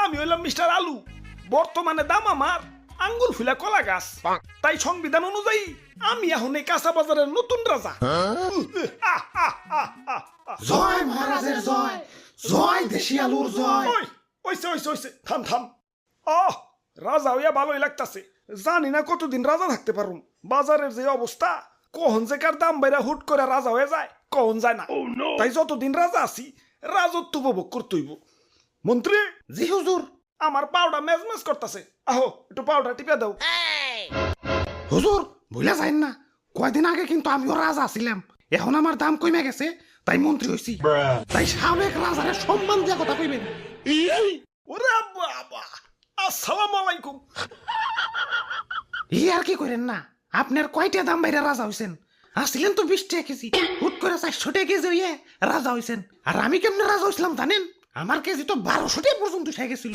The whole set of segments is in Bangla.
আমি হইলাম মিস্টার আলু, বর্তমানে দাম আমার আঙ্গুল ফুলা কলা গাছ। তাই সংবিধান অনুযায়ী আমি এখন এই কাঁচা বাজারের নতুন রাজা। জয় মহারাজের জয়, জয় দেশি আলুর জয়। ওইছে থাম থাম। রাজা হইয়া ভালোই লাগতাছে। জানি না কতদিন রাজা থাকতে পারুম। বাজারের যে অবস্থা, কখন যে কার দাম বাইরা হুট করে রাজা হয়ে যায় কখন যায় না। তাই যতদিন রাজা আছি রাজত্ব উপভোগ করতে হইব। মন্ত্রী। জি হুজুর। আমার পাউডার মেজমেজ করতেছে, আহো একটু পাউডার টিপে দাও। হুজুর ভুলে যাইন না, কয়দিন আগে কিন্তু আমিও রাজা ছিলাম, এখন আমার দাম কমে গেছে তাই মন্ত্রী হইছি। তাই সাবেক রাজারে সম্মান দিয়া কথা কইবেন। ওরে বাবা, আসসালামু আলাইকুম। এই আর কি করেন না, আপনার কয়টা দাম বাইরে রাজা হইছেন? আসছিলেন তো 20 টাকা কেজি, হুট করে 400 টাকা কেজি হইয়ে রাজা হইছেন। আর আমি কেমনে রাজা হইছিলাম জানেন? আমার কেজি তো 1200 টাকা পর্যন্ত উঠে গেছিল।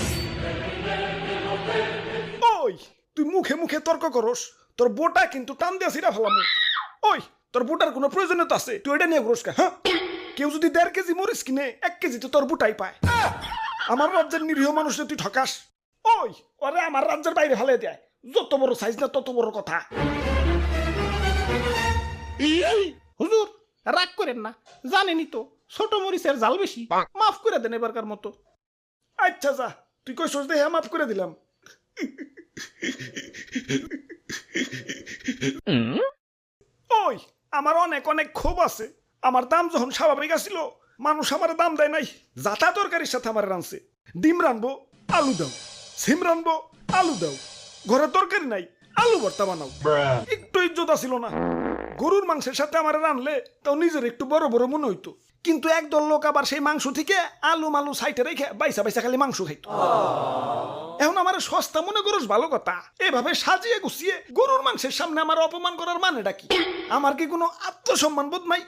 ওই তুই মুখে মুখে তর্ক করস, তোর বোটা কিন্তু টান দিয়া ছিড়া ফেলাম। ওই তোর বোটার কোনো প্রয়োজনীয়তা আছে? তুই এটা নিয়ে ঘুরস কা? হ্যাঁ, কেউ যদি 1.5 কেজি মরিচ কিনে 1 কেজি তো তোর বোটাই পায়। আমার রাজ্যের নিরীহ মানুষে তুই ঠকাস। ওই ওরে আমার রাজ্যের বাইরে ফেলে দেয়। যত বড় সাইজ না তত বড় কথা। হুজুর রাগ করেন না, জানেনই তো ছোট মরিচের জাল বেশি, মাফ করে দেন এবারকার মতো। আচ্ছা যা, তুই কই সোচ দেখে মাফ করে দিলাম। ওই আমার অনেক অনেক ক্ষোভ আছে। আমার দাম যখন স্বাভাবিক আসিল, মানুষ আমার দাম দেয় নাই। যাতা তরকারির সাথে আমার রানছে। ডিম রানবো, আলু দাও। সিম রানবো, আলু দাও। ঘরে তরকারি নাই, আলু ভর্তা বানাও। একটু ইজ্জত আসিল না। গরুর মাংসের সাথে আমার রানলে তাও নিজের একটু বড় বড় মনে হইতো। কিন্তু একদল লোক আবার সেই মাংস থেকে আলু মালু সাইটে রেখে বাইসা বাইসা খালি মাংস খাইতো। এখন আমার সস্তা মনে করস ভালো কথা, এভাবে সাজিয়ে গুছিয়ে গরুর মাংসের সামনে আমার অপমান করার মানেটা কি? আমার কি কোনো আত্মসম্মান বোধ নাই?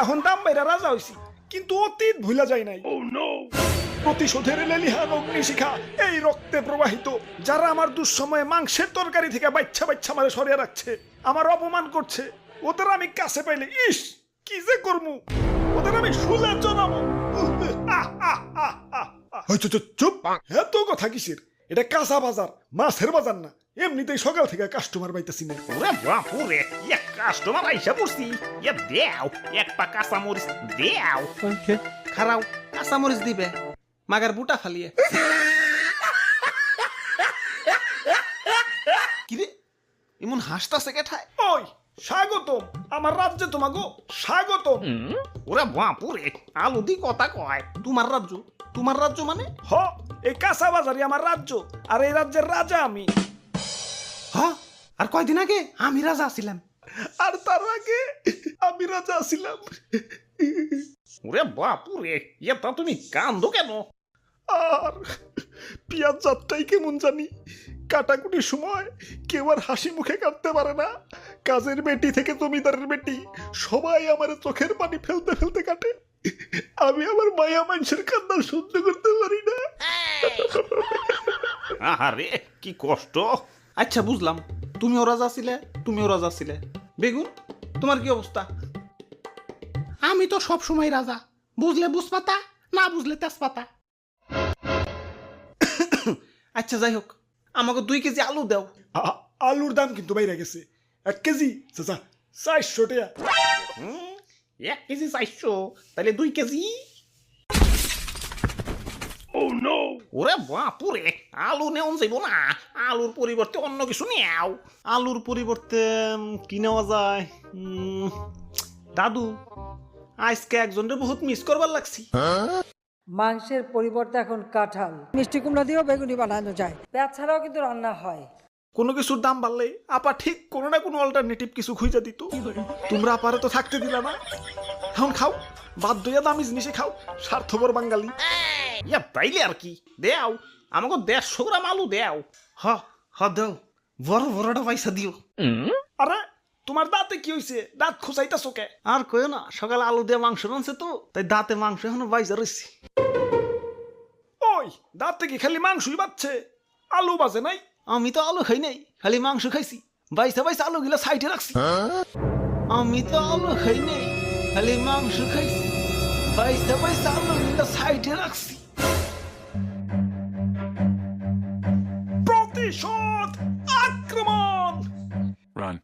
এখন দাম বাইরা রাজা হইছি, কিন্তু অতীত ভুলা যায় নাই। প্রতিশোধের লেলিহান অগ্নিশিখা এই রক্তে প্রবাহিত। যারা আমার দুঃসময়ে মাংসের তরকারি থেকে বাচ্চা বাচ্চা মারে সরিয়ে রাখছে, আমার অপমান করছে, ওদের আমি কাছে পাইলে ইস কি যে করমু, ওদের আমি শুলে জানাবো। চুপ, এত কথা কিসের? এটা কাঁচা বাজার, মাছের বাজার না। এমনিতেই সকাল থেকে কাস্টমার পাইতেছি না। ওরে বাপুরে, এক কাস্টমার আইসা পড়ছি। দেও এক পা কাঁচা মরিচ দেও। খারাও কাঁচা মরিচ দিবে, মাগার বুটা ফালিয়ে। কিরে এমন হাসতাছে কেঠায়? ওই স্বাগতম আমার রাজ্যে, তোমাকে স্বাগতম। ওরে বাপুরে, আলু দি কথা কয়। তোমার রাজ্য? তোমার রাজ্য মানে? হ, এই কাঁচা বাজারই আমার রাজ্য, আর এই রাজ্যের রাজা আমি। হ, আর কয়দিন আগে আমি রাজা ছিলাম। আর তার আগে আমি রাজা ছিলাম। ওরে বাপুরে, তা তুমি কান্দো কেন? আর পিয়াজ যাত্রাই কেমন জানি। কাটাকুটির সময় কেউ আর হাসি মুখে কাটতে পারে না। কাজের বেটি থেকে জমিদারের বেটি সবাই আমার চোখের পানি ফেলতে ফেলতে কাটে। আমি আমার মায়া মানুষের কান্না সহ্য করতে পারি না। আরে কি কষ্ট। আচ্ছা বুঝলাম, তুমিও রাজা ছিলে, তুমিও রাজা ছিলে। বেগুন তোমার কি অবস্থা? আমি তো সব সময় রাজা, বুঝলে বুঝপাতা, না বুঝলে তেজপাতা। আচ্ছা যাই হোক, আমাকে 2 কেজি আলু দাও। আলুর দাম কিন্তু বাইরে গেছে। 1 কেজি চাচা 400 টাকা। 1 কেজি 400, তাহলে 2 কেজি। ওরে বাপুরে, আলু নেওয়া যাইব না। আলুর পরিবর্তে অন্য কিছু নেও। আলুর পরিবর্তে কি নেওয়া যায়? দাদু, আজকে একজনের বহুত মিস করবার লাগছি। মাংসের পরিবর্তে এখন কাঁঠাল, মিষ্টি কুমড়া দিয়েও বেগুনি বানানো যায়। পেঁয়াজ ছাড়াও কিন্তু রান্না হয়। কোনো কিছুর দাম বাড়লে আপা ঠিক কোনো না কোনো অল্টারনেটিভ কিছু খুঁজে দিত। তোমরা আপারে তো থাকতে দিলা না। এখন খাও, বাধ্য হইয়া দামি জিনিসে খাও, স্বার্থপর বাঙালি। তাইলে আর কি, দেও আমাকে 150 গ্রাম আলু দেও। হ হ দাও, বড় বড়টা পয়সা দিও। আরে তোমার দাঁতে কি হইছে? দাঁত খুঁচাইতাছো কে? আর কইও না, সকালে আলু দিয়ে মাংস রানছে তো, তাই দাঁতে মাংস এখনো বাইজা রয়েছে। ওই দাঁতে কি খালি মাংসই বাচ্ছে, আলু বাজে নাই? আমি তো আলু খাই নাই, খালি মাংস খাইছি। বাইসা বাইসা আলু গিলা সাইডে রাখছি। আমি তো আলু খাই নাই, খালি মাংস খাইছি। বাইসা বাইসা আলু গিলা সাইডে রাখছি। প্রতিশোধ আক্রমণ। Run.